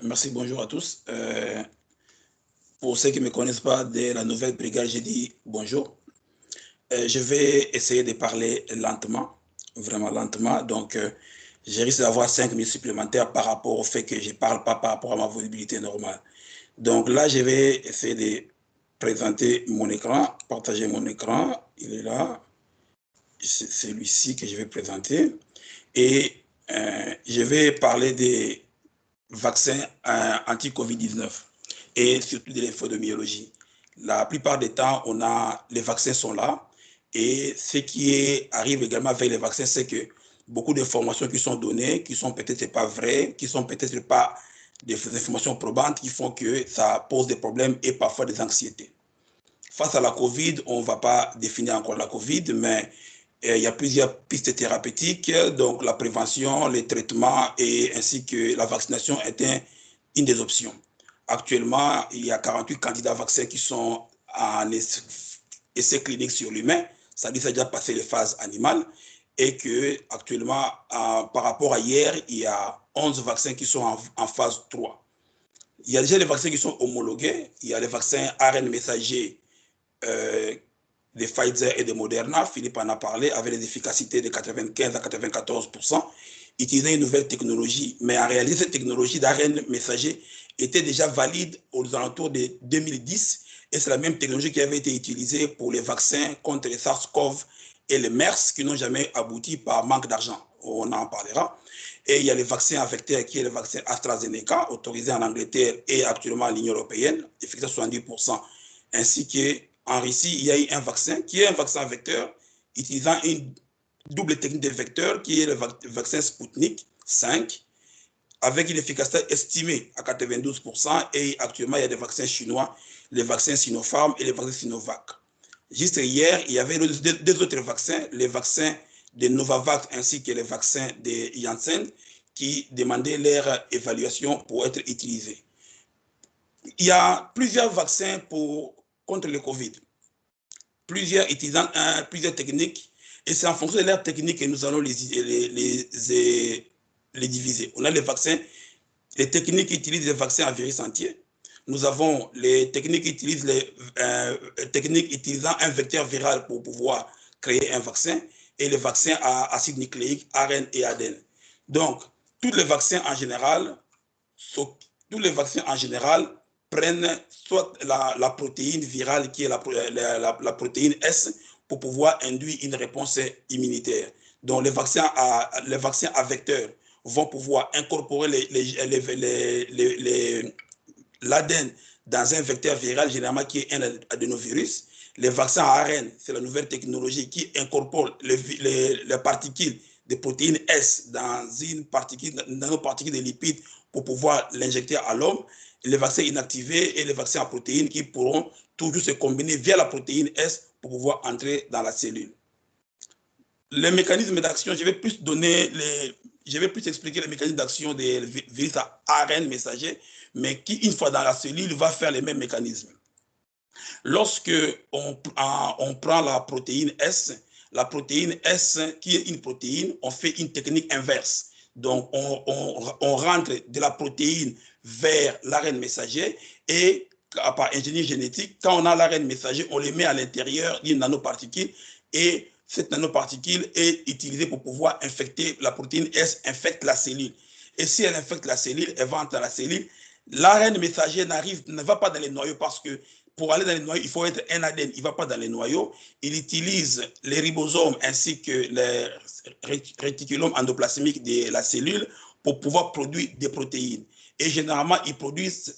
Merci, bonjour à tous. Pour ceux qui ne me connaissent pas, de la nouvelle brigade, j'ai dit bonjour. Je vais essayer de parler lentement, vraiment lentement. Donc, j'ai risque d'avoir 5 minutes supplémentaires par rapport au fait que je ne parle pas par rapport à ma volubilité normale. Donc là, je vais essayer de présenter mon écran, partager mon écran. Il est là. C'est celui-ci que je vais présenter. Et je vais parler des vaccins anti-Covid-19 et surtout de l'infodémiologie. La plupart des temps, les vaccins sont là. Et ce qui arrive également avec les vaccins, c'est que beaucoup d'informations qui sont données, qui sont peut-être pas vraies, qui sont peut-être pas des informations probantes, qui font que ça pose des problèmes et parfois des anxiétés. Face à la COVID, on ne va pas définir encore la COVID, mais il y a plusieurs pistes thérapeutiques, donc la prévention, les traitements et ainsi que la vaccination est une des options. Actuellement, il y a 48 candidats vaccins qui sont en essai clinique sur l'humain, c'est-à-dire que ça a déjà passé les phases animales, et que actuellement, par rapport à hier, il y a 11 vaccins qui sont en phase 3. Il y a déjà les vaccins qui sont homologués, il y a les vaccins ARN messager de Pfizer et de Moderna, Philippe en a parlé, avec des efficacités de 95 à 94%, utilisant une nouvelle technologie. Mais en réalité, cette technologie d'ARN messager était déjà valide aux alentours de 2010, et c'est la même technologie qui avait été utilisée pour les vaccins contre les SARS-CoV et les MERS, qui n'ont jamais abouti par manque d'argent. On en parlera. Et il y a les vaccins à vecteurs, qui est le vaccin AstraZeneca, autorisé en Angleterre et actuellement à l'Union européenne, efficace à 70%, ainsi qu'en Russie, il y a eu un vaccin qui est un vaccin à vecteur utilisant une double technique de vecteur qui est le vaccin Sputnik 5 avec une efficacité estimée à 92%, et actuellement il y a des vaccins chinois, les vaccins Sinopharm et les vaccins Sinovac. Juste hier, il y avait deux autres vaccins, les vaccins de Novavax ainsi que les vaccins de Janssen qui demandaient leur évaluation pour être utilisés. Il y a plusieurs vaccins contre le Covid, plusieurs utilisant plusieurs techniques, et c'est en fonction de leurs techniques que nous allons les diviser. On a les vaccins, les techniques qui utilisent les vaccins à virus entier. Nous avons les techniques qui utilisent techniques utilisant un vecteur viral pour pouvoir créer un vaccin, et les vaccins à acide nucléique, ARN et ADN. Donc, tous les vaccins en général prennent soit la protéine virale qui est la protéine S pour pouvoir induire une réponse immunitaire. Donc, les vaccins à vecteurs vont pouvoir incorporer l'ADN dans un vecteur viral, généralement qui est un adénovirus. Les vaccins à ARN, c'est la nouvelle technologie qui incorpore les particules de protéines S dans nos particules de lipides pour pouvoir l'injecter à l'homme. Les vaccins inactivés et les vaccins à protéines qui pourront toujours se combiner via la protéine S pour pouvoir entrer dans la cellule. Les mécanismes d'action, je vais plus expliquer les mécanismes d'action des virus à ARN messager, mais qui, une fois dans la cellule, va faire les mêmes mécanismes. Lorsque on prend la protéine S, qui est une protéine, on fait une technique inverse. Donc, on rentre de la protéine vers l'ARN messager, et par ingénierie génétique, quand on a l'ARN messager, on le met à l'intérieur d'une nanoparticule, et cette nanoparticule est utilisée pour pouvoir infecter la protéine S, infecte la cellule. Et si elle infecte la cellule, elle va entrer dans la cellule. L'ARN messager ne va pas dans les noyaux, parce que pour aller dans les noyaux, il faut être un ADN. Il ne va pas dans les noyaux. Il utilise les ribosomes ainsi que les réticulum endoplasmique de la cellule pour pouvoir produire des protéines. Et généralement, ils produisent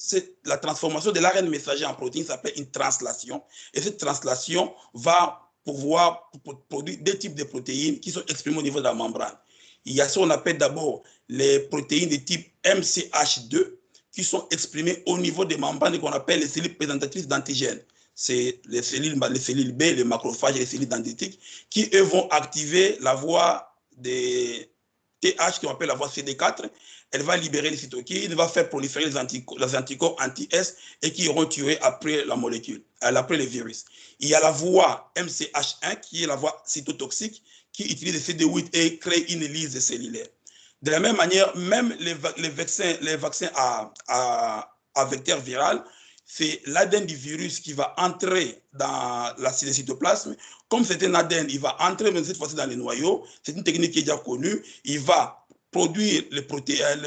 la transformation de l'ARN messager en protéine, ça s'appelle une translation. Et cette translation va pouvoir produire deux types de protéines qui sont exprimées au niveau de la membrane. Il y a ce qu'on appelle d'abord les protéines de type MCH2 qui sont exprimées au niveau des membranes et qu'on appelle les cellules présentatrices d'antigènes. C'est les cellules B, les macrophages et les cellules dendritiques qui, eux, vont activer la voie des TH, qu'on appelle la voie CD4. Elle va libérer les cytokines, va faire proliférer les anticorps anti-S et qui iront tuer après la molécule, après le virus. Il y a la voie MCH1 qui est la voie cytotoxique qui utilise le CD8 et crée une lyse cellulaire. De la même manière, même les vaccins à vecteur viral, c'est l'ADN du virus qui va entrer dans le cytoplasme. Comme c'est un ADN, il va entrer, mais cette fois-ci dans les noyaux. C'est une technique qui est déjà connue. Il va produire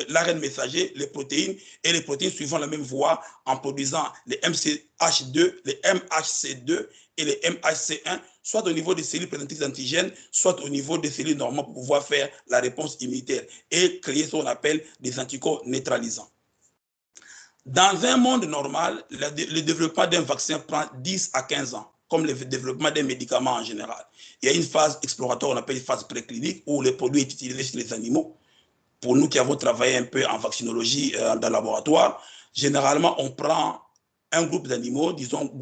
l'ARN messager, les protéines, et les protéines suivant la même voie en produisant les MCH2, les MHC2 et les MHC1, soit au niveau des cellules présentatrices d'antigènes, soit au niveau des cellules normales pour pouvoir faire la réponse immunitaire et créer ce qu'on appelle des anticorps neutralisants. Dans un monde normal, le développement d'un vaccin prend 10 à 15 ans, comme le développement d'un médicament en général. Il y a une phase exploratoire, on appelle une phase préclinique, où le produit est utilisé chez les animaux. Pour nous qui avons travaillé un peu en vaccinologie dans le laboratoire, généralement, on prend un groupe d'animaux, disons,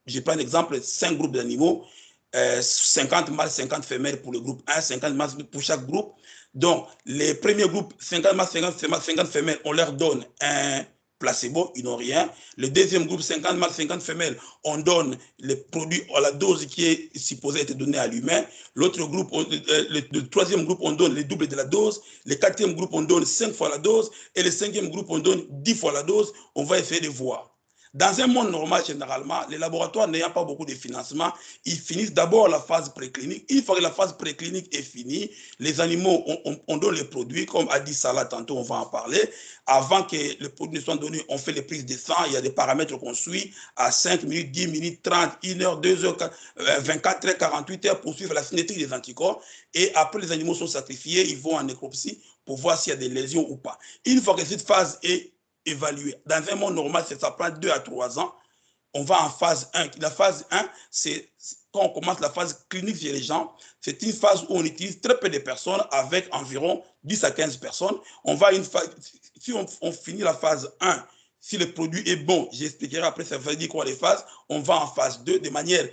je prends un exemple, 5 groupes d'animaux, 50 mâles, 50 femelles pour le groupe 1, 50 mâles pour chaque groupe. Donc, les premiers groupes, 50 mâles, 50 femelles, on leur donne un placebo, ils n'ont rien. Le deuxième groupe, 50 mâles, 50 femelles, on donne les produits à la dose qui est supposée être donnée à l'humain. L'autre groupe, le troisième groupe, on donne le double de la dose. Le quatrième groupe, on donne 5 fois la dose. Et le cinquième groupe, on donne 10 fois la dose. On va essayer de voir. Dans un monde normal, généralement, les laboratoires n'ayant pas beaucoup de financement, ils finissent d'abord la phase préclinique. Une fois que la phase préclinique est finie, les animaux, on donne les produits, comme a dit Salah tantôt, on va en parler. Avant que les produits ne soient donnés, on fait les prises de sang, il y a des paramètres qu'on suit à 5 minutes, 10 minutes, 30, 1 heure, 2 heures, 24 heures, 48 heures pour suivre la cinétique des anticorps. Et après, les animaux sont sacrifiés, ils vont en nécropsie pour voir s'il y a des lésions ou pas. Une fois que cette phase est évaluer. Dans un monde normal, ça prend 2 à 3 ans. On va en phase 1. La phase 1, c'est quand on commence la phase clinique chez les gens. C'est une phase où on utilise très peu de personnes avec environ 10 à 15 personnes. On va une phase, si on finit la phase 1, si le produit est bon, j'expliquerai après, ça veut dire quoi les phases, on va en phase 2 de manière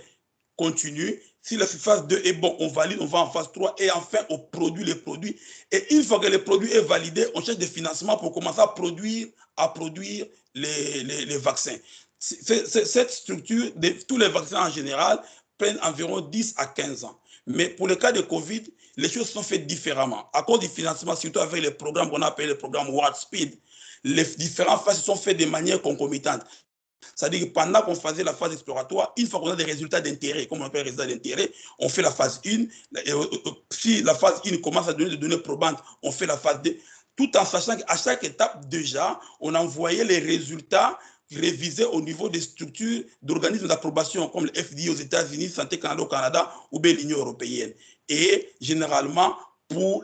continue. Si la phase 2 est bon, on valide, on va en phase 3 et enfin on produit les produits. Et une fois que le produit est validé, on cherche des financements pour commencer à produire les vaccins. Cette structure, tous les vaccins en général, prennent environ 10 à 15 ans. Mais pour le cas de Covid, les choses sont faites différemment. À cause du financement, surtout avec les programmes qu'on appelle les programmes Warp Speed, les différentes phases sont faites de manière concomitante. C'est-à-dire que pendant qu'on faisait la phase exploratoire, une fois qu'on a des résultats d'intérêt, comme on appelle les résultats d'intérêt, on fait la phase 1. Si la phase 1 commence à donner des données probantes, on fait la phase 2. Tout en sachant qu'à chaque étape, déjà, on envoyait les résultats révisés au niveau des structures d'organismes d'approbation, comme le FDA aux États-Unis, Santé Canada au Canada ou bien l'Union européenne. Et généralement, on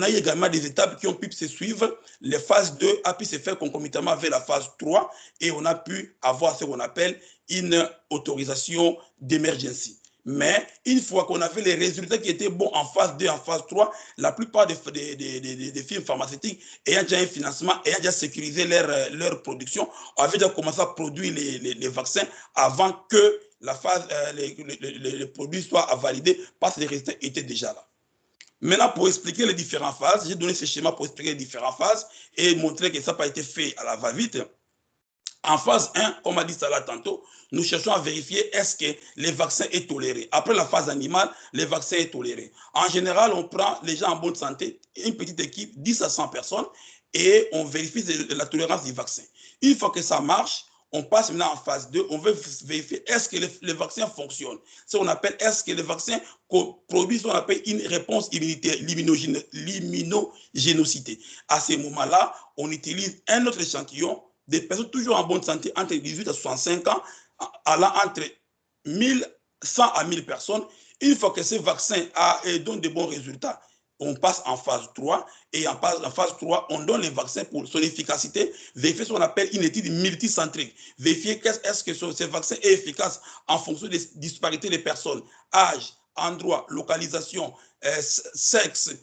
a eu également des étapes qui ont pu se suivre. Les phases 2 a pu se faire concomitamment avec la phase 3 et on a pu avoir ce qu'on appelle une autorisation d'emergency. Mais une fois qu'on avait les résultats qui étaient bons en phase 2, en phase 3, la plupart des firmes pharmaceutiques ayant déjà un financement, ayant déjà sécurisé leur production, avaient déjà commencé à produire les vaccins avant que la phase, les produits soient validés parce que les résultats étaient déjà là. Maintenant, pour expliquer les différentes phases, j'ai donné ce schéma pour expliquer les différentes phases et montrer que ça n'a pas été fait à la va-vite. En phase 1, comme a dit Salah tantôt, nous cherchons à vérifier est-ce que le vaccin est toléré. Après la phase animale, le vaccin est toléré. En général, on prend les gens en bonne santé, une petite équipe, 10 à 100 personnes, et on vérifie la tolérance du vaccin. Une fois que ça marche, on passe maintenant en phase 2, on veut vérifier est-ce que le vaccin fonctionne. Ce qu'on appelle est-ce que le vaccin produit ce qu'on appelle une réponse immunitaire, l'immunogénocité. À ce moment-là, on utilise un autre échantillon des personnes toujours en bonne santé entre 18 à 65 ans, allant entre 100 à 1000 personnes. Une fois que ce vaccin donne de bons résultats, on passe en phase 3 et en phase 3, on donne les vaccins pour son efficacité, vérifier ce qu'on appelle une étude multicentrique, vérifier est-ce que ce vaccin est efficace en fonction des disparités des personnes, âge, endroit, localisation, sexe,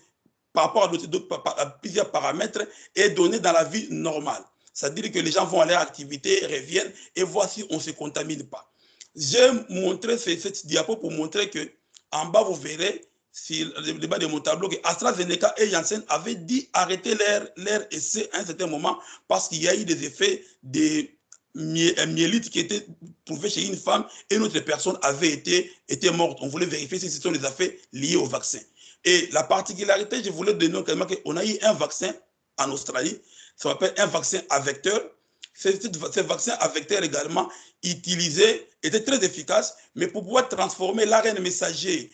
par rapport à plusieurs paramètres et donné dans la vie normale. C'est-à-dire que les gens vont à leur activité, reviennent et voir si on ne se contamine pas. J'ai montré cette diapo pour montrer que en bas, vous verrez, sur le débat de mon tableau, que AstraZeneca et Janssen avaient dit arrêter leur essai à un certain moment parce qu'il y a eu des effets de myélite qui étaient trouvés chez une femme et une autre personne avait été morte. On voulait vérifier si ce sont des effets liés au vaccin. Et la particularité, je voulais donner également qu'on a eu un vaccin en Australie, ça s'appelle un vaccin à vecteur. Ce vaccin à vecteur également utilisé était très efficace, mais pour pouvoir transformer l'ARN messager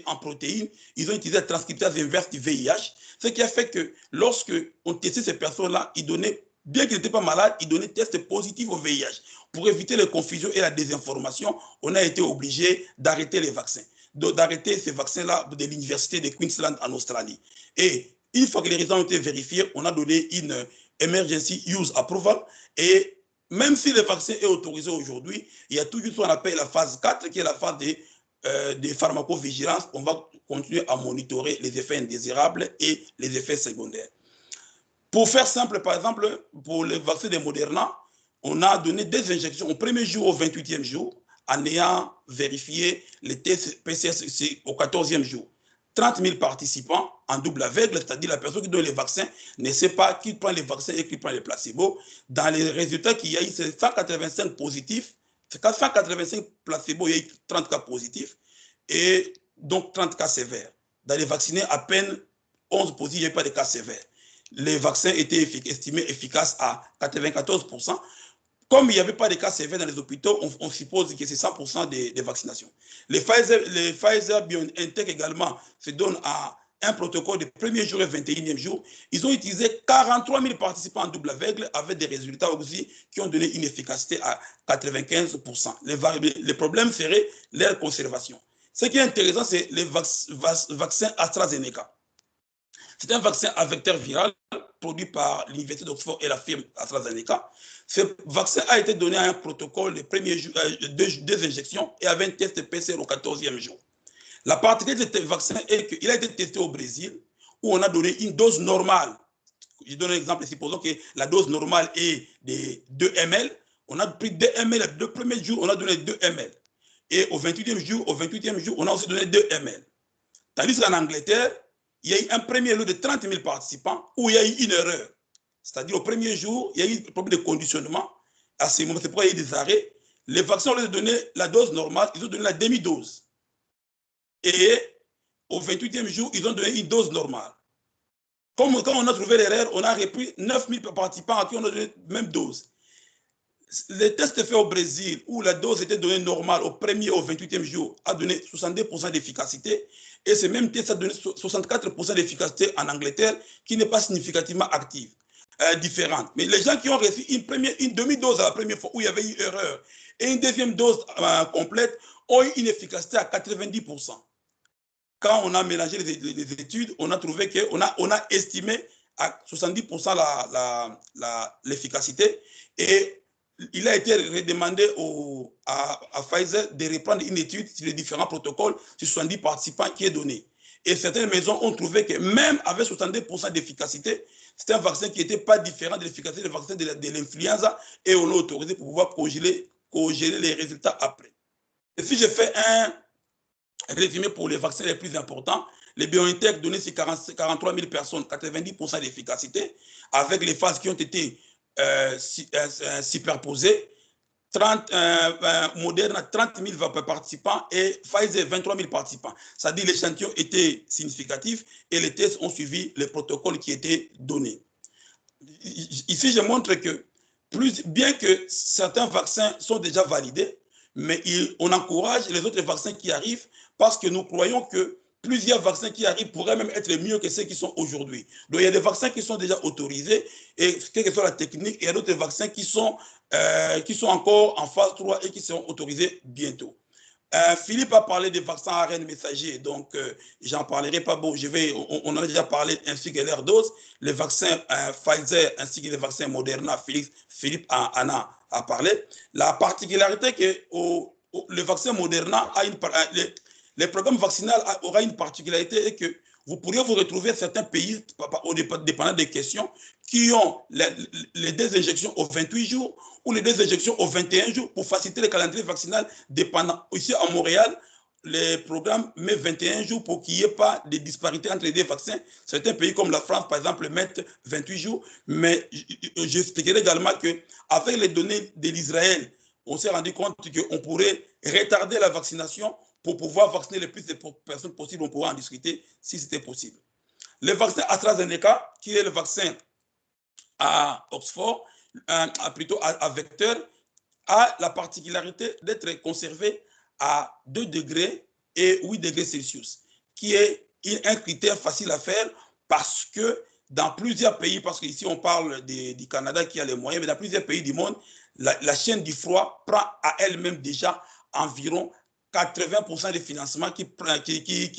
en protéines, ils ont utilisé la transcriptase inverse du VIH, ce qui a fait que lorsque on testait ces personnes-là, ils donnaient, bien qu'ils n'étaient pas malades, ils donnaient test positif au VIH. Pour éviter les confusions et la désinformation, on a été obligé d'arrêter les vaccins, d'arrêter ces vaccins-là de l'université de Queensland en Australie. Et une fois que les résultats ont été vérifiés, on a donné une emergency use approval. Et même si le vaccin est autorisé aujourd'hui, il y a toujours ce qu'on appelle la phase 4, qui est la phase de pharmacovigilance. On va continuer à monitorer les effets indésirables et les effets secondaires. Pour faire simple, par exemple, pour le vaccin de Moderna, on a donné des injections au premier jour, au 28e jour, en ayant vérifié les tests PCR au 14e jour. 30 000 participants en double aveugle, c'est-à-dire la personne qui donne les vaccins ne sait pas qui prend les vaccins et qui prend les placebos. Dans les résultats qu'il y a eu, c'est 185 positifs, c'est 185 placebos, il y a eu 30 cas positifs, et donc 30 cas sévères. Dans les vaccinés, à peine 11 positifs, il n'y a pas de cas sévères. Les vaccins étaient estimés efficaces à 94%. Comme il n'y avait pas de cas sévères dans les hôpitaux, on suppose que c'est 100% des vaccinations. Les Pfizer BioNTech également se donnent à un protocole de premier jour et 21e jour. Ils ont utilisé 43 000 participants en double aveugle avec des résultats aussi qui ont donné une efficacité à 95%. Les problèmes seraient leur conservation. Ce qui est intéressant, c'est les vaccins AstraZeneca. C'est un vaccin à vecteur viral produit par l'Université d'Oxford et la firme AstraZeneca. Ce vaccin a été donné à un protocole de deux injections et avait un test PCR au 14e jour. La particularité de ce vaccin est qu'il a été testé au Brésil, où on a donné une dose normale. Je donne un exemple, supposons que la dose normale est de 2 ml. On a pris 2 ml le premier jour, on a donné 2 ml. Et au 28e jour, on a aussi donné 2 ml. Tandis qu'en Angleterre, il y a eu un premier lot de 30 000 participants où il y a eu une erreur. C'est-à-dire au premier jour, il y a eu un problème de conditionnement. À ce moment, c'est pourquoi il y a eu des arrêts. Les vaccins, on leur a donné la dose normale, ils ont donné la demi-dose. Et au 28e jour, ils ont donné une dose normale. Quand on a trouvé l'erreur, on a repris 9 000 participants à qui on a donné la même dose. Les tests faits au Brésil, où la dose était donnée normale au premier et au 28e jour, a donné 62% d'efficacité. Et ce même test a donné 64% d'efficacité en Angleterre, qui n'est pas significativement active, différente. Mais les gens qui ont reçu une demi-dose à la première fois, où il y avait eu erreur, et une deuxième dose complète, ont eu une efficacité à 90%. Quand on a mélangé les études, on a trouvé qu'on a estimé à 70% l'efficacité. Et il a été redemandé à Pfizer de reprendre une étude sur les différents protocoles sur 70 participants qui est donné. Et certaines maisons ont trouvé que même avec 70% d'efficacité, c'était un vaccin qui n'était pas différent de l'efficacité du vaccin de l'influenza et on l'a autorisé pour pouvoir congeler les résultats après. Et si je fais un résumé pour les vaccins les plus importants, les BioNTech donné sur 43 000 personnes, 90% d'efficacité, avec les phases qui ont été superposées. Moderna, 30 000 participants et Pfizer, 23 000 participants. C'est-à-dire que l'échantillon était significatif et les tests ont suivi les protocoles qui étaient donnés. Ici, je montre que bien que certains vaccins sont déjà validés, mais on encourage les autres vaccins qui arrivent parce que nous croyons que plusieurs vaccins qui arrivent pourraient même être mieux que ceux qui sont aujourd'hui. Donc, il y a des vaccins qui sont déjà autorisés, et quelle que soit la technique, il y a d'autres vaccins qui sont encore en phase 3 et qui seront autorisés bientôt. Philippe a parlé des vaccins ARN messager, donc j'en parlerai pas. Bon, on en a déjà parlé, ainsi que leur dose. Les vaccins Pfizer ainsi que les vaccins Moderna, Philippe en a parlé. La particularité que le vaccin Moderna a les programmes vaccinaux aura une particularité et que vous pourriez vous retrouver certains pays, dépendant des questions, qui ont les deux injections aux 28 jours ou les deux injections aux 21 jours pour faciliter le calendrier vaccinal dépendant. Ici à Montréal, les programmes mettent 21 jours pour qu'il n'y ait pas de disparité entre les deux vaccins. Certains pays comme la France, par exemple, mettent 28 jours. Mais j'expliquerai également qu'avec les données de l'Israël, on s'est rendu compte qu'on pourrait retarder la vaccination pour pouvoir vacciner le plus de personnes possible. On pourra en discuter si c'était possible. Le vaccin AstraZeneca, qui est le vaccin à Oxford, plutôt à vecteur, a la particularité d'être conservé à 2 degrés et 8 degrés Celsius, qui est un critère facile à faire parce que dans plusieurs pays, parce qu'ici on parle du Canada qui a les moyens, mais dans plusieurs pays du monde, la chaîne du froid prend à elle-même déjà environ 80% des financements qui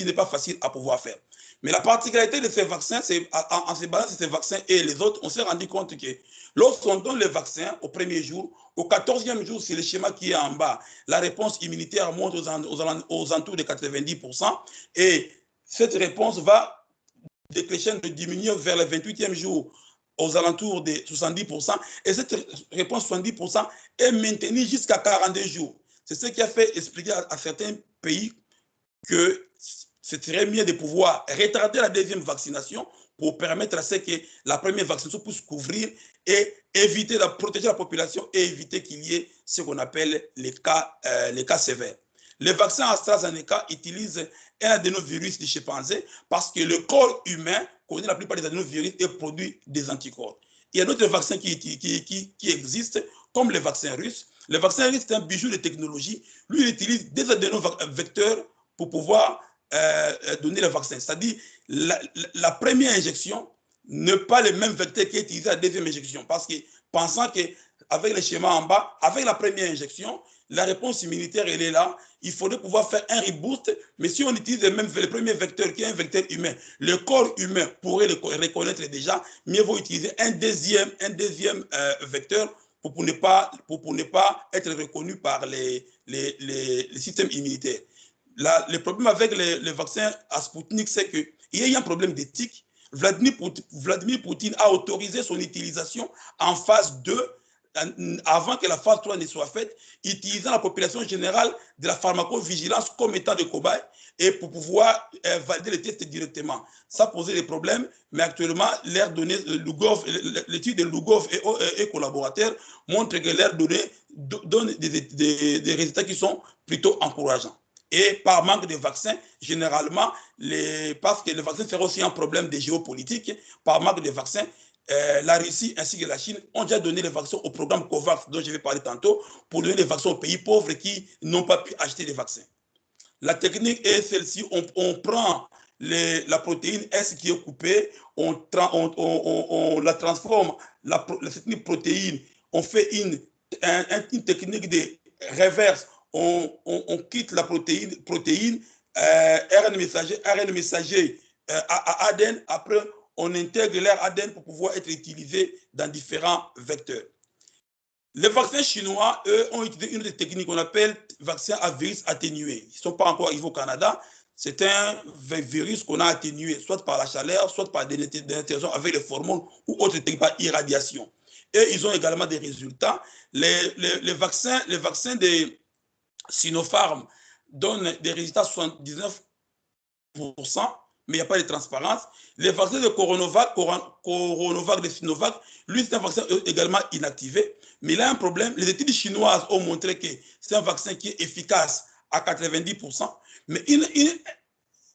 n'est pas facile à pouvoir faire. Mais la particularité de ces vaccins, c'est en se basant sur ces vaccins et les autres, on s'est rendu compte que lorsqu'on donne le vaccin au premier jour, au 14e jour, c'est le schéma qui est en bas, la réponse immunitaire monte aux alentours de 90% et cette réponse va décroissant de diminuer vers le 28e jour aux alentours de 70% et cette réponse 70% est maintenue jusqu'à 42 jours. C'est ce qui a fait expliquer à certains pays que ce serait mieux de pouvoir retarder la deuxième vaccination pour permettre à ce que la première vaccination puisse couvrir et éviter de protéger la population et éviter qu'il y ait ce qu'on appelle les cas sévères. Le vaccin AstraZeneca utilise un adénovirus du chimpanzé parce que le corps humain connaît la plupart des adénovirus et produit des anticorps. Il y a d'autres vaccins qui existent, comme le vaccin russe. Le vaccin russe, c'est un bijou de technologie. Lui, il utilise des adénovecteurs pour pouvoir donner le vaccin. C'est-à-dire, la première injection n'est pas le même vecteur qui est utilisé à la deuxième injection. Parce que, pensant qu'avec le schéma en bas, avec la première injection, la réponse immunitaire, elle est là. Il faudrait pouvoir faire un reboost, mais si on utilise le premier vecteur, qui est un vecteur humain, le corps humain pourrait le reconnaître déjà, mieux vaut utiliser un deuxième vecteur pour ne pas être reconnu par les systèmes immunitaires. Le problème avec le vaccin à Sputnik, c'est qu'il y a un problème d'éthique. Vladimir Poutine a autorisé son utilisation en phase 2 avant que la phase 3 ne soit faite, utilisant la population générale de la pharmacovigilance comme étant de cobaye et pour pouvoir valider les tests directement. Ça posait des problèmes, mais actuellement, l'étude de Lugov et collaborateurs montre que leurs données donnent des résultats qui sont plutôt encourageants. Et par manque de vaccins, généralement, parce que le vaccin serait aussi un problème de géopolitique, par manque de vaccins, la Russie ainsi que la Chine ont déjà donné les vaccins au programme COVAX, dont je vais parler tantôt, pour donner les vaccins aux pays pauvres qui n'ont pas pu acheter des vaccins. La technique est celle-ci, on prend la protéine S qui est coupée, on la transforme, cette protéine, on fait une technique de reverse, on quitte la protéine RN messager à ADN, après on intègre leur ADN pour pouvoir être utilisé dans différents vecteurs. Les vaccins chinois, eux, ont utilisé une technique qu'on appelle vaccin à virus atténué. Ils ne sont pas encore arrivés au Canada. C'est un virus qu'on a atténué, soit par la chaleur, soit par des interactions avec les hormones ou autres techniques par irradiation. Et ils ont également des résultats. Les vaccins de Sinopharm donnent des résultats 79%, mais il n'y a pas de transparence. Les vaccins de Coronavac de Sinovac, lui, c'est un vaccin également inactivé. Mais il a un problème. Les études chinoises ont montré que c'est un vaccin qui est efficace à 90%. Mais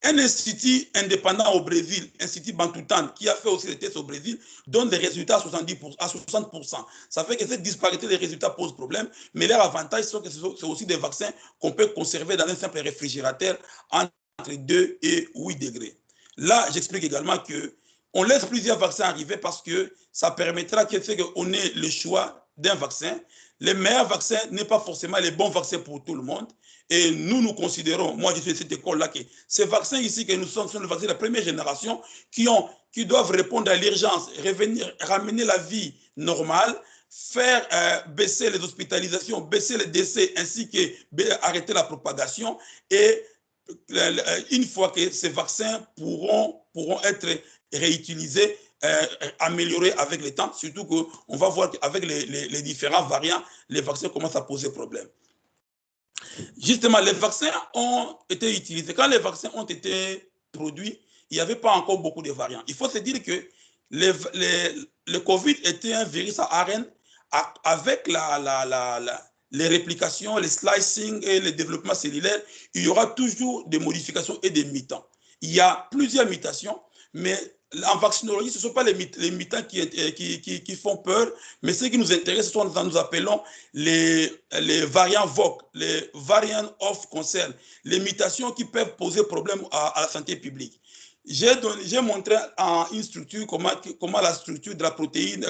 un institut indépendant au Brésil, Institut Bantutan, qui a fait aussi les tests au Brésil, donne des résultats à 60%. Ça fait que cette disparité des résultats pose problème. Mais leur avantage, c'est que c'est aussi des vaccins qu'on peut conserver dans un simple réfrigérateur entre 2 et 8 degrés. Là, j'explique également qu'on laisse plusieurs vaccins arriver parce que ça permettra qu'on ait le choix d'un vaccin. Les meilleurs vaccins n'est pas forcément les bons vaccins pour tout le monde. Et nous considérons, moi je suis de cette école-là, que ces vaccins ici que nous sommes sont les vaccins de la première génération qui doivent répondre à l'urgence, ramener la vie normale, faire baisser les hospitalisations, baisser les décès, ainsi qu'arrêter la propagation. Et une fois que ces vaccins pourront être réutilisés, améliorés avec le temps, surtout qu'on va voir qu'avec les différents variants, les vaccins commencent à poser problème. Justement, les vaccins ont été utilisés. Quand les vaccins ont été produits, il n'y avait pas encore beaucoup de variants. Il faut se dire que le COVID était un virus à ARN avec les réplications, les slicing et le développement cellulaire, il y aura toujours des modifications et des mutants. Il y a plusieurs mutations, mais en vaccinologie, ce ne sont pas les mutants qui font peur, mais ce qui nous intéresse, ce sont ce que nous appelons les variants VOC, les variants of concern, les mutations qui peuvent poser problème à la santé publique. J'ai montré en une structure comment la structure de la protéine,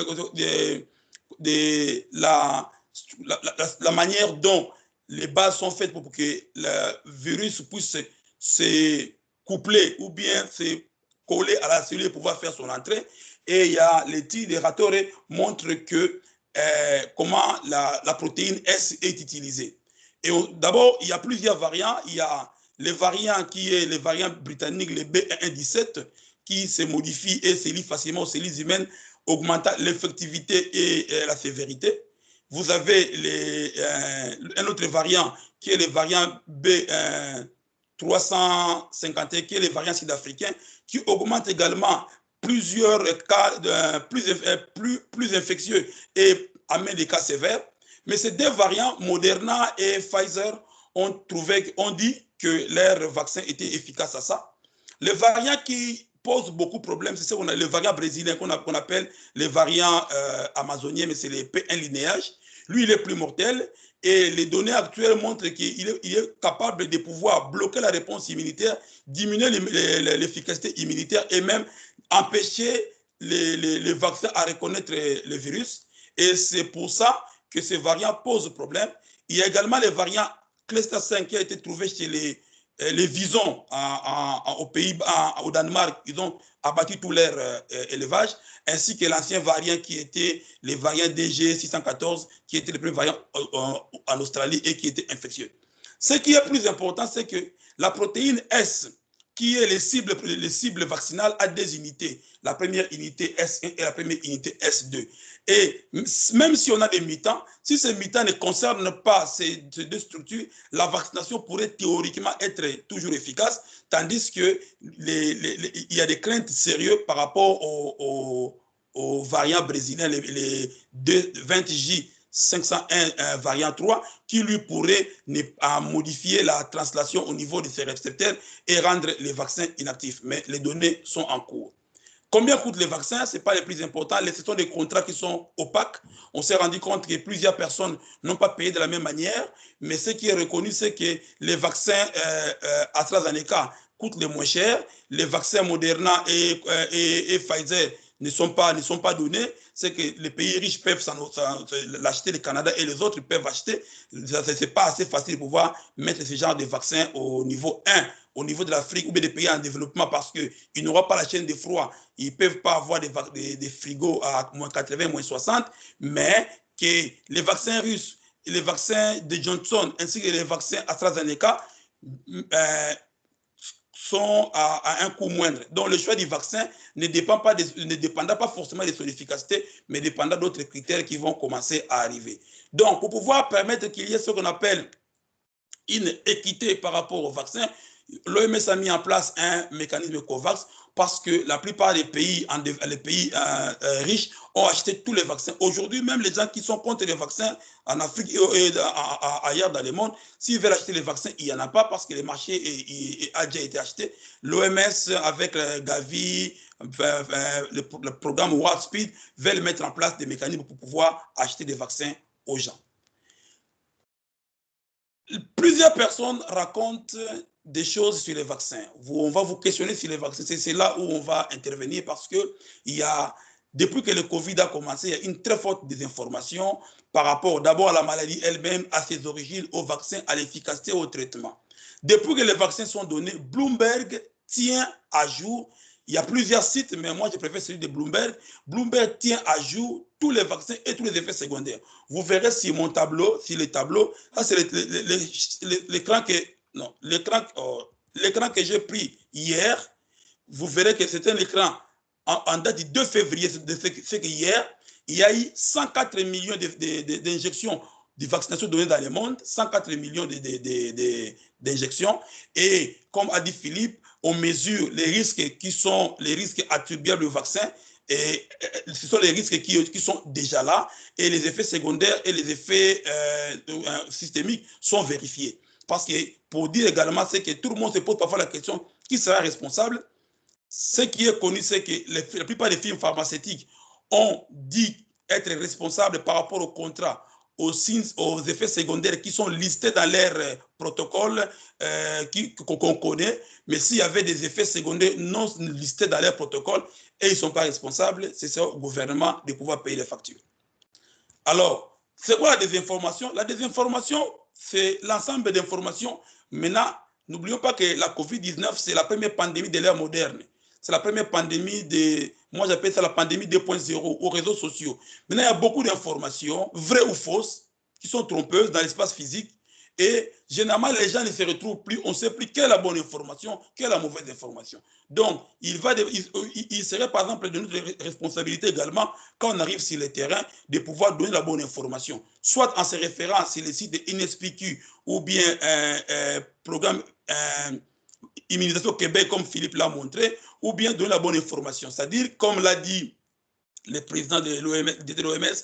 la manière dont les bases sont faites pour que le virus puisse se coupler ou bien se coller à la cellule pour pouvoir faire son entrée. Et il y a l'étude de Ratore montre que comment la protéine S est utilisée. Et d'abord, il y a plusieurs variants. Il y a les variants qui est les variants britanniques, les B117, qui se modifient et se lient facilement aux cellules humaines, augmentant l'effectivité et la sévérité. Vous avez un autre variant qui est le variant B351, qui est le variant sud-africain, qui augmente également plusieurs cas plus infectieux et amène des cas sévères. Mais ces deux variants, Moderna et Pfizer, ont dit que leur vaccin était efficace à ça. Le variant qui pose beaucoup de problèmes, c'est le variant brésilien qu'on appelle le variant amazonien, mais c'est le P1 linéage. Lui, il est plus mortel et les données actuelles montrent qu'il est capable de pouvoir bloquer la réponse immunitaire, diminuer l'efficacité immunitaire et même empêcher les vaccins à reconnaître le virus. Et c'est pour ça que ces variants posent problème. Il y a également les variants cluster 5 qui a été trouvé chez les visons au Pays-Bas, au Danemark. Ils ont abattu tout leur élevage, ainsi que l'ancien variant qui était le variant DG614, qui était le premier variant en Australie et qui était infectieux. Ce qui est plus important, c'est que la protéine S, qui est les cibles vaccinales, a deux unités. La première unité S1 et la première unité S2. Et même si on a des mutants, si ces mutants ne concernent pas ces deux structures, la vaccination pourrait théoriquement être toujours efficace, tandis qu'il y a des craintes sérieuses par rapport aux variants brésiliens, les 20J 501 variant 3, qui lui pourrait modifier la translation au niveau de ces récepteurs et rendre les vaccins inactifs. Mais les données sont en cours. Combien coûtent les vaccins? Ce n'est pas les plus importants. Ce sont des contrats qui sont opaques. On s'est rendu compte que plusieurs personnes n'ont pas payé de la même manière. Mais ce qui est reconnu, c'est que les vaccins AstraZeneca coûtent les moins chers. Les vaccins Moderna et Pfizer ne sont pas donnés. C'est que les pays riches peuvent l'acheter, le Canada et les autres peuvent acheter. Ce n'est pas assez facile de pouvoir mettre ce genre de vaccins au niveau 1, au niveau de l'Afrique ou des pays en développement, parce qu'ils n'auront pas la chaîne de froid. Ils ne peuvent pas avoir des frigos à moins 80, moins 60, mais que les vaccins russes, les vaccins de Johnson ainsi que les vaccins AstraZeneca sont à un coût moindre. Donc le choix du vaccin ne dépendra pas forcément de son efficacité, mais dépendra d'autres critères qui vont commencer à arriver. Donc pour pouvoir permettre qu'il y ait ce qu'on appelle une équité par rapport au vaccin, l'OMS a mis en place un mécanisme COVAX parce que la plupart des pays, riches ont acheté tous les vaccins. Aujourd'hui, même les gens qui sont contre les vaccins en Afrique et ailleurs dans le monde, s'ils veulent acheter les vaccins, il n'y en a pas parce que le marché a déjà été acheté. L'OMS, avec Gavi, le programme Warp Speed, veulent mettre en place des mécanismes pour pouvoir acheter des vaccins aux gens. Plusieurs personnes racontent des choses sur les vaccins. On va vous questionner sur les vaccins. C'est là où on va intervenir parce que depuis que le Covid a commencé, il y a une très forte désinformation par rapport d'abord à la maladie elle-même, à ses origines, au vaccin, à l'efficacité, au traitement. Depuis que les vaccins sont donnés, Bloomberg tient à jour. Il y a plusieurs sites, mais moi je préfère celui de Bloomberg. Bloomberg tient à jour tous les vaccins et tous les effets secondaires. Vous verrez sur mon tableau, sur les tableaux, ça c'est l'écran que j'ai pris hier. Vous verrez que c'est un écran en date du 2 février, c'est que hier, il y a eu 104 millions d'injections de vaccination données dans le monde, 104 millions d'injections. Et comme a dit Philippe, on mesure les risques qui sont les risques attribuables au vaccin. Et ce sont les risques qui sont déjà là et les effets secondaires et les effets systémiques sont vérifiés. Parce que pour dire également, c'est que tout le monde se pose parfois la question, qui sera responsable? Ce qui est connu, c'est que la plupart des firmes pharmaceutiques ont dit être responsables par rapport au contrat, aux effets secondaires qui sont listés dans leur protocole qu'on connaît, mais s'il y avait des effets secondaires non listés dans leur protocole et ils ne sont pas responsables, c'est au gouvernement de pouvoir payer les factures. Alors, c'est quoi la désinformation? La désinformation, c'est l'ensemble d'informations. Maintenant, n'oublions pas que la COVID-19, c'est la première pandémie de l'ère moderne. C'est la première pandémie moi j'appelle ça la pandémie 2.0 aux réseaux sociaux. Maintenant, il y a beaucoup d'informations, vraies ou fausses, qui sont trompeuses dans l'espace physique. Et généralement, les gens ne se retrouvent plus, on ne sait plus quelle est la bonne information, quelle est la mauvaise information. Donc, il serait par exemple de notre responsabilité également, quand on arrive sur le terrain, de pouvoir donner la bonne information, soit en se référant sur les sites de INSPQ ou bien programme Immunisation Québec, comme Philippe l'a montré, ou bien donner la bonne information. C'est-à-dire, comme l'a dit le président de l'OMS,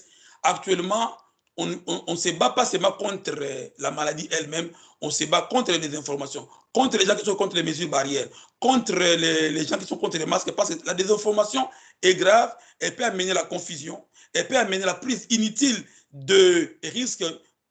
actuellement, on ne se bat pas seulement contre la maladie elle-même, on se bat contre les désinformations, contre les gens qui sont contre les mesures barrières, contre les gens qui sont contre les masques, parce que la désinformation est grave, elle peut amener la confusion, elle peut amener la prise inutile de risques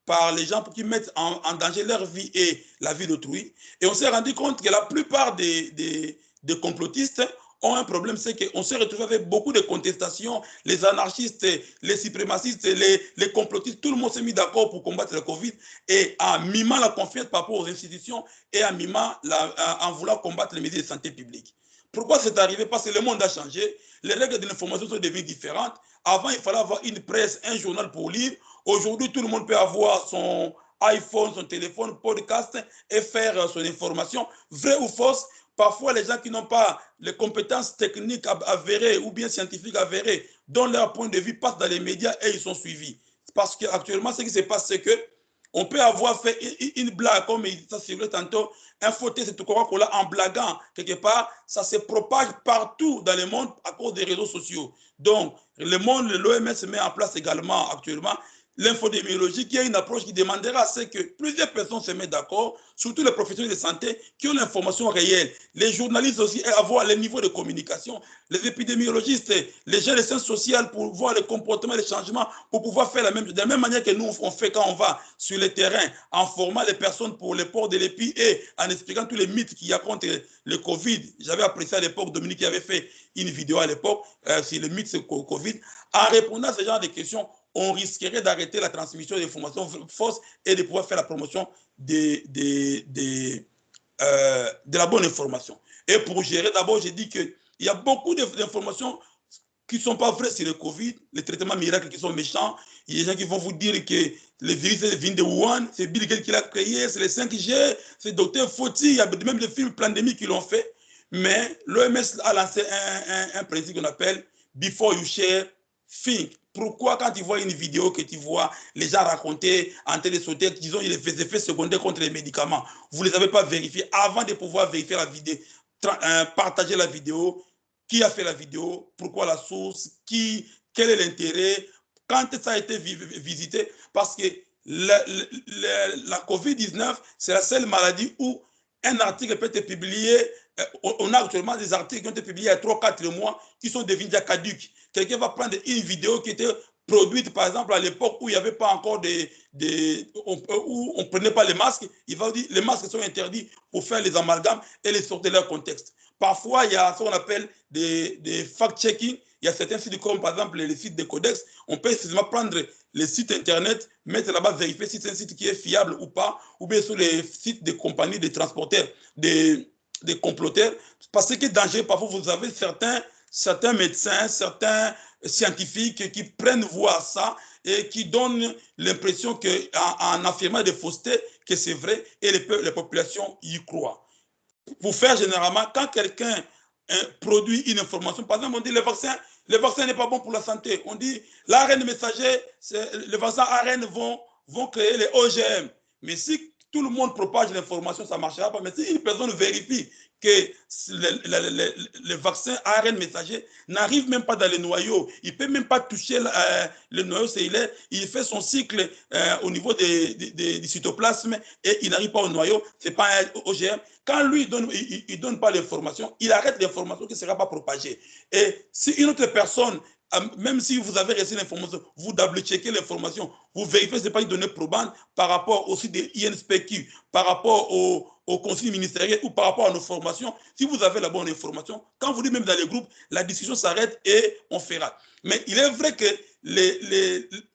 par les gens pour qu'ils mettent en danger leur vie et la vie d'autrui. Et on s'est rendu compte que la plupart des complotistes ont un problème, c'est qu'on s'est retrouvé avec beaucoup de contestations, les anarchistes, les suprémacistes, les complotistes, tout le monde s'est mis d'accord pour combattre le Covid et en mimant la confiance par rapport aux institutions et en voulant combattre les mesures de santé publique. Pourquoi c'est arrivé? Parce que le monde a changé, les règles de l'information sont devenues différentes. Avant, il fallait avoir une presse, un journal pour lire. Aujourd'hui, tout le monde peut avoir son iPhone, son téléphone, podcast et faire son information, vraie ou fausse. Parfois, les gens qui n'ont pas les compétences techniques avérées ou bien scientifiques avérées, dont leur point de vue passe dans les médias et ils sont suivis. Parce qu'actuellement, ce qui se passe, c'est qu'on peut avoir fait une blague, comme ça s'est vu tantôt, un faux test de Coca-Cola en blaguant quelque part, ça se propage partout dans le monde à cause des réseaux sociaux. Donc, le monde, l'OMS met en place également actuellement l'infodémiologie, qui est une approche qui demandera à ce que plusieurs personnes se mettent d'accord, surtout les professionnels de santé qui ont l'information réelle. Les journalistes aussi avoir les niveaux de communication, les épidémiologistes, les gens des sciences sociales pour voir les comportements, les changements, pour pouvoir faire de la même manière que nous on fait quand on va sur le terrain, en formant les personnes pour le port de l'épi et en expliquant tous les mythes qu'il y a contre le Covid. J'avais apprécié à l'époque, Dominique avait fait une vidéo à l'époque sur les mythes Covid. En répondant à ce genre de questions, on risquerait d'arrêter la transmission d'informations fausses et de pouvoir faire la promotion de la bonne information. Et pour gérer, d'abord, j'ai dit qu'il y a beaucoup d'informations qui ne sont pas vraies sur le Covid, les traitements miracles qui sont méchants. Il y a des gens qui vont vous dire que le virus vient de Wuhan, c'est Bill Gates qui l'a créé, c'est les 5G, c'est Dr Fauci, il y a même des films pandémiques qui l'ont fait. Mais l'OMS a lancé un principe qu'on appelle « Before you share, think ». Pourquoi quand tu vois une vidéo que tu vois les gens raconter en train de sauter, disons, il y a des effets secondaires contre les médicaments, vous ne les avez pas vérifiés avant de pouvoir vérifier la vidéo, partager la vidéo, qui a fait la vidéo, pourquoi la source, quel est l'intérêt, quand ça a été visité, parce que la COVID-19, c'est la seule maladie où un article peut être publié. On a actuellement des articles qui ont été publiés il y a 3-4 mois qui sont devenus déjà caducs. Quelqu'un va prendre une vidéo qui était produite, par exemple, à l'époque où il n'y avait pas encore où on ne prenait pas les masques. Il va dire les masques sont interdits pour faire les amalgames et les sortir de leur contexte. Parfois, il y a ce qu'on appelle des fact-checking. Il y a certains sites comme, par exemple, les sites de Codex. On peut simplement prendre les sites Internet, mettre là-bas, vérifier si c'est un site qui est fiable ou pas, ou bien sur les sites des compagnies, des transporteurs, des comploteurs. Parce que danger, parfois, vous avez certains médecins, certains scientifiques qui prennent voir ça et qui donnent l'impression qu'en affirmant des faussetés, que c'est vrai et les populations y croient. Pour faire généralement, quand quelqu'un produit une information, par exemple, on dit le vaccin n'est pas bon pour la santé. On dit l'ARN messager, les vaccins ARN vont créer les OGM. Mais si tout le monde propage l'information, ça ne marchera pas. Mais si une personne vérifie que le vaccin ARN messager n'arrive même pas dans les noyaux, il ne peut même pas toucher le noyau cellulaire, il fait son cycle au niveau du cytoplasme et il n'arrive pas au noyau, ce n'est pas un OGM. Quand lui, il ne donne pas l'information, il arrête l'information qui ne sera pas propagée. Et si une autre personne, même si vous avez reçu l'information, vous double-checkez l'information, vous vérifiez que ce n'est pas une donnée probante par rapport aussi des INSPQ, par rapport au conseil ministériel ou par rapport à nos formations. Si vous avez la bonne information, quand vous dites même dans les groupes, la discussion s'arrête et on fera. Mais il est vrai que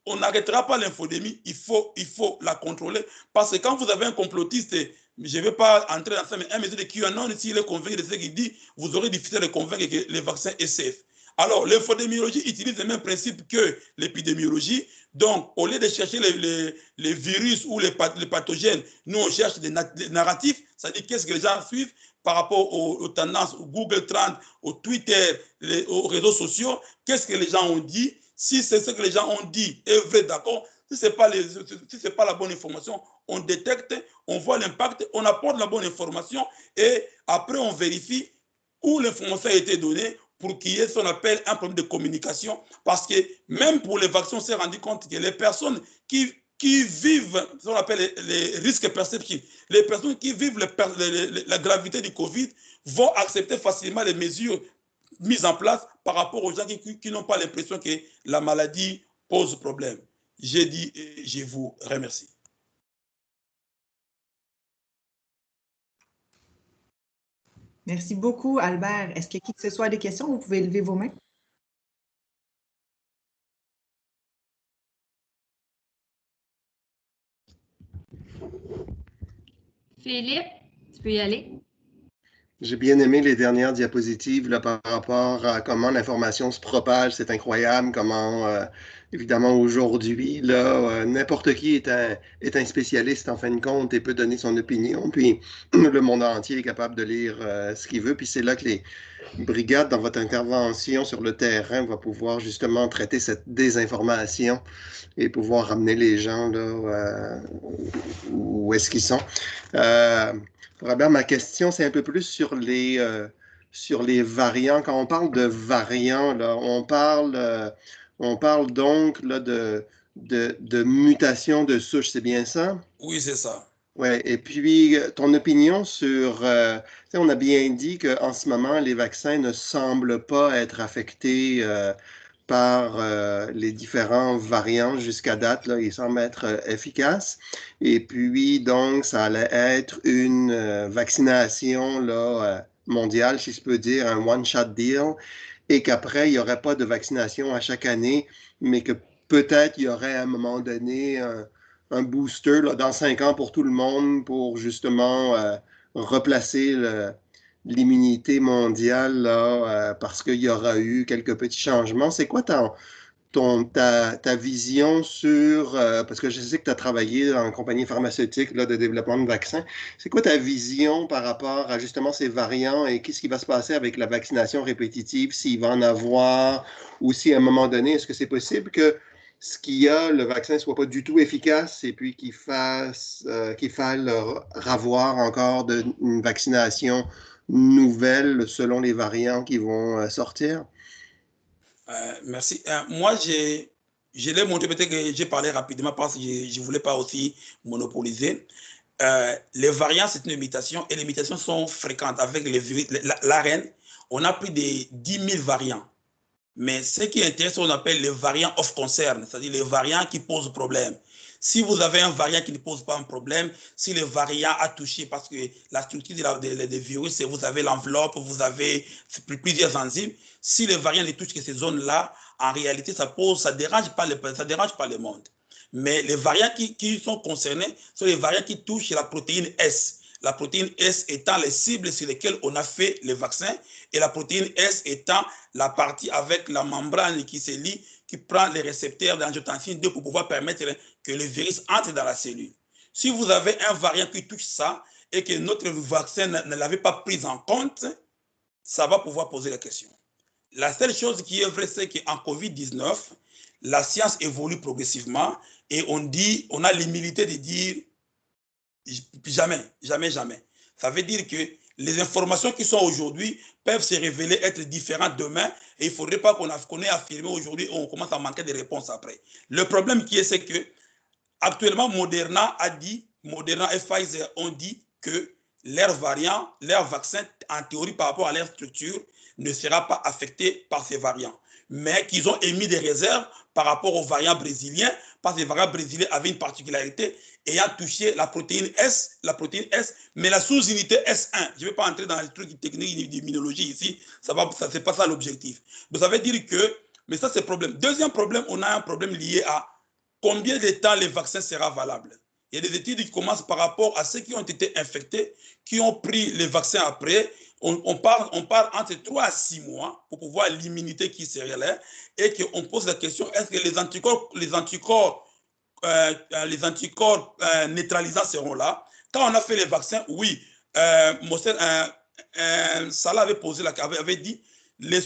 on n'arrêtera pas l'infodémie, il faut la contrôler. Parce que quand vous avez un complotiste, je ne vais pas entrer dans ça, mais un monsieur de QAnon, s'il est convaincu de ce qu'il dit, vous aurez difficile de convaincre que les vaccins est safe. Alors, l'infodémiologie utilise le même principe que l'épidémiologie. Donc, au lieu de chercher les virus ou les pathogènes, nous, on cherche des narratifs, c'est-à-dire qu'est-ce que les gens suivent par rapport aux tendances, au Google Trend, au Twitter, aux réseaux sociaux, qu'est-ce que les gens ont dit. Si c'est ce que les gens ont dit est vrai, d'accord. Si ce n'est pas la bonne information, on détecte, on voit l'impact, on apporte la bonne information et après, on vérifie où l'information a été donnée pour qu'il y ait ce qu'on appelle un problème de communication. Parce que même pour les vaccins, on s'est rendu compte que les personnes qui vivent ce qu'on appelle les risques perceptifs, les personnes qui vivent la gravité du Covid vont accepter facilement les mesures mises en place par rapport aux gens qui n'ont pas l'impression que la maladie pose problème. J'ai dit et je vous remercie. Merci beaucoup, Albert. Est-ce que qui que ce soit a des questions? Vous pouvez lever vos mains. Philippe, tu peux y aller. J'ai bien aimé les dernières diapositives là, par rapport à comment l'information se propage. C'est incroyable comment, évidemment, aujourd'hui, n'importe qui est un spécialiste en fin de compte et peut donner son opinion. Puis le monde entier est capable de lire ce qu'il veut. Puis c'est là que les brigades, dans votre intervention sur le terrain, vont pouvoir justement traiter cette désinformation et pouvoir ramener les gens là, où est-ce qu'ils sont. Robert, ma question, c'est un peu plus sur les variants. Quand on parle de variants, là, on parle donc là, de mutation de souche, c'est bien ça? Oui, c'est ça. Ouais, et puis ton opinion sur, on a bien dit qu'en ce moment, les vaccins ne semblent pas être affectés par les différents variants jusqu'à date. Là, ils semblent être efficaces. Et puis, donc, ça allait être une vaccination là, mondiale, si je peux dire, un one-shot deal, et qu'après, il n'y aurait pas de vaccination à chaque année, mais que peut-être il y aurait à un moment donné un booster là, dans 5 ans pour tout le monde pour justement replacer l'immunité mondiale là, parce qu'il y aura eu quelques petits changements. C'est quoi ta vision sur, parce que je sais que tu as travaillé en compagnie pharmaceutique là, de développement de vaccins, c'est quoi ta vision par rapport à justement ces variants et qu'est-ce qui va se passer avec la vaccination répétitive, s'il va en avoir ou si à un moment donné, est-ce que c'est possible que ce qu'il y a, le vaccin ne soit pas du tout efficace et puis qu'il faille avoir encore une vaccination nouvelle selon les variants qui vont sortir? Merci. Moi, je l'ai montré, peut-être que j'ai parlé rapidement parce que je ne voulais pas aussi monopoliser. Les variants, c'est une mutation et les mutations sont fréquentes avec les virus. L'ARN, on a plus de 10 000 variants. Mais ce qui intéresse, on appelle les variants of concern, c'est-à-dire les variants qui posent problème. Si vous avez un variant qui ne pose pas un problème, si le variant a touché, parce que la structure des virus, c'est vous avez l'enveloppe, vous avez plusieurs enzymes, si le variant ne touche que ces zones-là, en réalité, ça ne dérange pas le monde. Mais les variants qui sont concernés sont les variants qui touchent la protéine S. La protéine S étant les cibles sur lesquelles on a fait le vaccin et la protéine S étant la partie avec la membrane qui se lie, qui prend les récepteurs d'angiotensine 2 pour pouvoir permettre que le virus entre dans la cellule. Si vous avez un variant qui touche ça et que notre vaccin ne l'avait pas pris en compte, ça va pouvoir poser la question. La seule chose qui est vraie, c'est qu'en COVID-19, la science évolue progressivement et on a l'humilité de dire Jamais, jamais, jamais. Ça veut dire que les informations qui sont aujourd'hui peuvent se révéler être différentes demain et il ne faudrait pas qu'on ait affirmé aujourd'hui et on commence à manquer de réponses après. Le problème qui est, c'est que actuellement, Moderna et Pfizer ont dit que leur variant, leur vaccin, en théorie par rapport à leur structure, ne sera pas affecté par ces variants. Mais qu'ils ont émis des réserves par rapport aux variants brésiliens, parce que les variants brésiliens avaient une particularité ayant touché la protéine S, mais la sous-unité S1. Je ne vais pas entrer dans les trucs techniques d'immunologie ici, ce n'est pas ça l'objectif. Donc ça veut dire que, mais ça c'est le problème. Deuxième problème, on a un problème lié à combien de temps les vaccins seront valables. Il y a des études qui commencent par rapport à ceux qui ont été infectés, qui ont pris les vaccins après. On part entre 3 à 6 mois pour pouvoir l'immunité qui serait là et qu'on pose la question, est-ce que les anticorps neutralisants seront là? Quand on a fait les vaccins, oui, Salah avait dit, les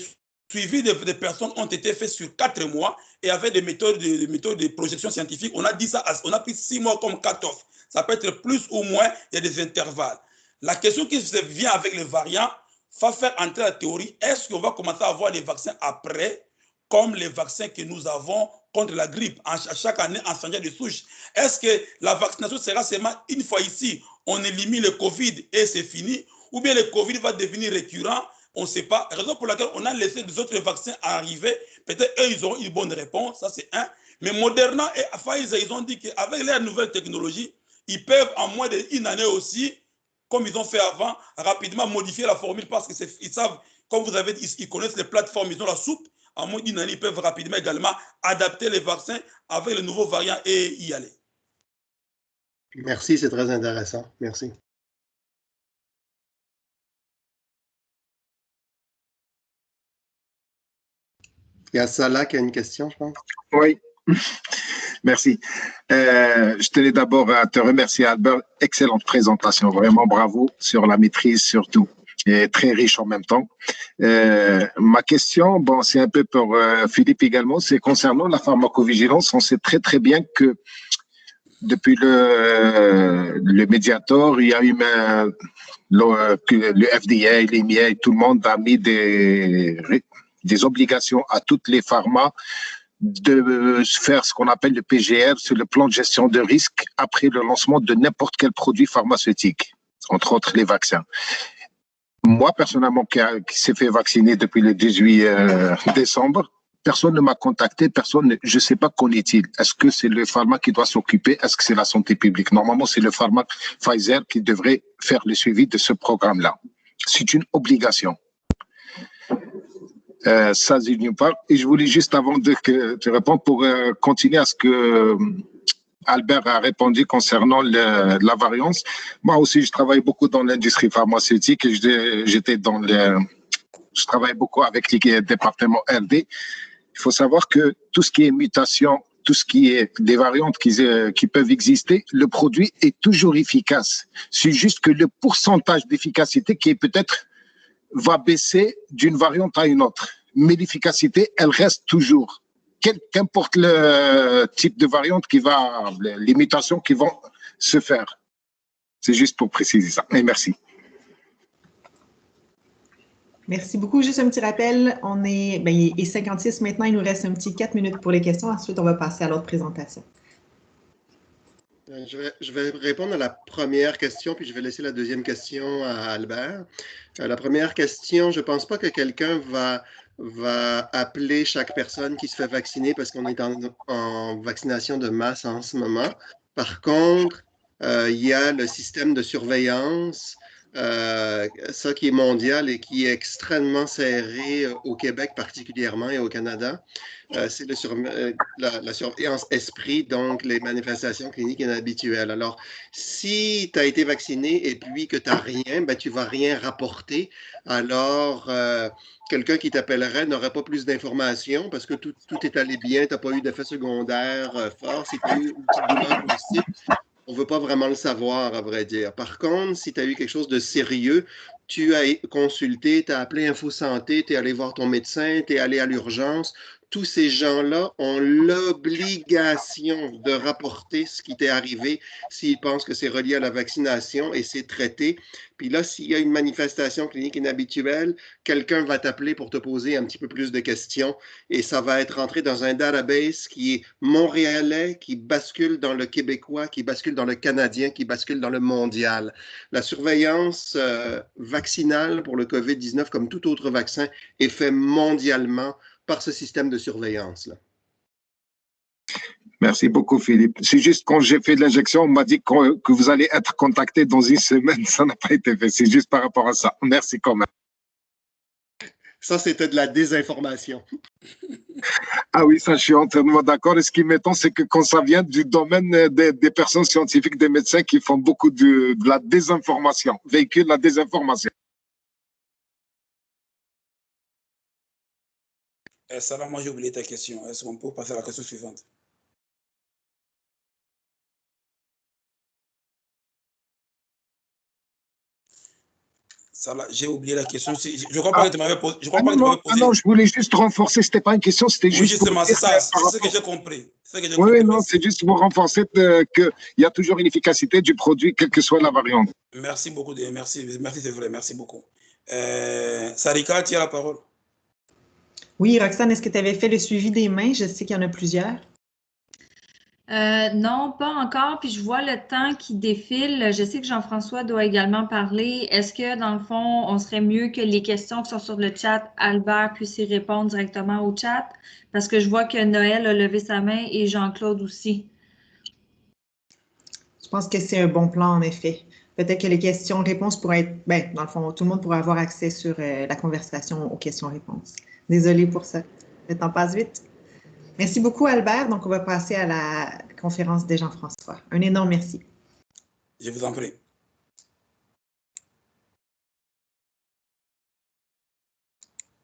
suivis des personnes ont été faits sur 4 mois et avec des méthodes de projection scientifique, on a dit ça, on a pris 6 mois comme cut-off. Ça peut être plus ou moins, il y a des intervalles. La question qui vient avec les variants va faire entrer la théorie, est-ce qu'on va commencer à avoir des vaccins après, comme les vaccins que nous avons contre la grippe, à chaque année en changeant de souche? Est-ce que la vaccination sera seulement une fois ici, on élimine le Covid et c'est fini, ou bien le Covid va devenir récurrent? On ne sait pas. Raison pour laquelle on a laissé des autres vaccins arriver. Peut-être eux, ils auront une bonne réponse. Ça, c'est un. Mais Moderna et Pfizer, ils ont dit qu'avec leur nouvelle technologie, ils peuvent, en moins d'une année aussi, comme ils ont fait avant, rapidement modifier la formule parce qu'ils savent, comme vous avez dit, ils connaissent les plateformes, ils ont la soupe. En moins d'une année, ils peuvent rapidement également adapter les vaccins avec les nouveaux variants et y aller. Merci, c'est très intéressant. Merci. Il y a Salah qui a une question, je pense. Oui, merci. Je tenais d'abord à te remercier, Albert. Excellente présentation, vraiment bravo sur la maîtrise surtout, et très riche en même temps. Ma question, bon, c'est un peu pour Philippe également, c'est concernant la pharmacovigilance. On sait très très bien que depuis le Mediator, il y a eu le FDA, l'EMA, tout le monde a mis des obligations à toutes les pharmas de faire ce qu'on appelle le PGR, c'est le plan de gestion de risque après le lancement de n'importe quel produit pharmaceutique, entre autres les vaccins. Moi, personnellement, qui s'est fait vacciner depuis le 18 décembre, personne ne m'a contacté, je ne sais pas qu'en est-il. Est-ce que c'est le pharma qui doit s'occuper? Est-ce que c'est la santé publique? Normalement, c'est le pharma Pfizer qui devrait faire le suivi de ce programme-là. C'est une obligation. Ça, d'une part. Et je voulais juste, avant de te répondre, pour continuer à ce que Albert a répondu concernant la variance. Moi aussi, je travaille beaucoup dans l'industrie pharmaceutique et je travaille beaucoup avec les départements RD. Il faut savoir que tout ce qui est mutation, tout ce qui est des variantes qui peuvent exister, le produit est toujours efficace. C'est juste que le pourcentage d'efficacité qui est peut-être va baisser d'une variante à une autre. Mais l'efficacité, elle reste toujours. Qu'importe le type de variante les mutations qui vont se faire. C'est juste pour préciser ça. Et merci. Merci beaucoup. Juste un petit rappel, il est 56 maintenant, il nous reste un petit 4 minutes pour les questions. Ensuite, on va passer à l'autre présentation. Je vais répondre à la première question, puis je vais laisser la deuxième question à Albert. La première question, je ne pense pas que quelqu'un va appeler chaque personne qui se fait vacciner parce qu'on est en vaccination de masse en ce moment. Par contre, il y a le système de surveillance, ça qui est mondial et qui est extrêmement serré au Québec particulièrement et au Canada. C'est la surveillance esprit, donc les manifestations cliniques inhabituelles. Alors, si tu as été vacciné et puis que tu n'as rien, ben, tu ne vas rien rapporter. Alors, quelqu'un qui t'appellerait n'aurait pas plus d'informations parce que tout est allé bien, tu n'as pas eu d'effet secondaire fort. Si tu as eu une petite douleur positive, on ne veut pas vraiment le savoir, à vrai dire. Par contre, si tu as eu quelque chose de sérieux, tu as consulté, tu as appelé Info Santé, tu es allé voir ton médecin, tu es allé à l'urgence, tous ces gens-là ont l'obligation de rapporter ce qui t'est arrivé s'ils pensent que c'est relié à la vaccination et c'est traité. Puis là, s'il y a une manifestation clinique inhabituelle, quelqu'un va t'appeler pour te poser un petit peu plus de questions et ça va être rentré dans un database qui est montréalais, qui bascule dans le québécois, qui bascule dans le canadien, qui bascule dans le mondial. La surveillance vaccinale pour le COVID-19, comme tout autre vaccin, est fait mondialement par ce système de surveillance-là. Merci beaucoup, Philippe. C'est juste quand j'ai fait l'injection, on m'a dit que vous allez être contacté dans une semaine. Ça n'a pas été fait. C'est juste par rapport à ça. Merci quand même. Ça, c'était de la désinformation. Ah oui, ça, je suis entièrement d'accord. Et ce qui m'étonne, c'est que quand ça vient du domaine des personnes scientifiques, des médecins qui font beaucoup de la désinformation, véhiculent la désinformation. Salah, moi j'ai oublié ta question. Est-ce qu'on peut passer à la question suivante? Salah, j'ai oublié la question. Je crois pas que tu m'avais posé. Je crois pas que tu m'avais posé. Non, je voulais juste renforcer. C'était pas une question, c'était juste. Oui, justement, c'est ça. C'est ce que j'ai compris. Oui, non, c'est juste pour renforcer qu'il y a toujours une efficacité du produit, quelle que soit la variante. Merci beaucoup. Merci, c'est vrai. Merci beaucoup. Sarika, tu as la parole. Oui, Roxane, est-ce que tu avais fait le suivi des mains? Je sais qu'il y en a plusieurs. Non, pas encore. Puis je vois le temps qui défile. Je sais que Jean-François doit également parler. Est-ce que, dans le fond, on serait mieux que les questions qui sont sur le chat, Albert puisse y répondre directement au chat? Parce que je vois que Noël a levé sa main et Jean-Claude aussi. Je pense que c'est un bon plan, en effet. Peut-être que les questions-réponses pourraient être... Ben, dans le fond, tout le monde pourrait avoir accès sur la conversation aux questions-réponses. Désolée pour ça. Le temps passe vite. Merci beaucoup, Albert. Donc, on va passer à la conférence de Jean-François. Un énorme merci. Je vous en prie.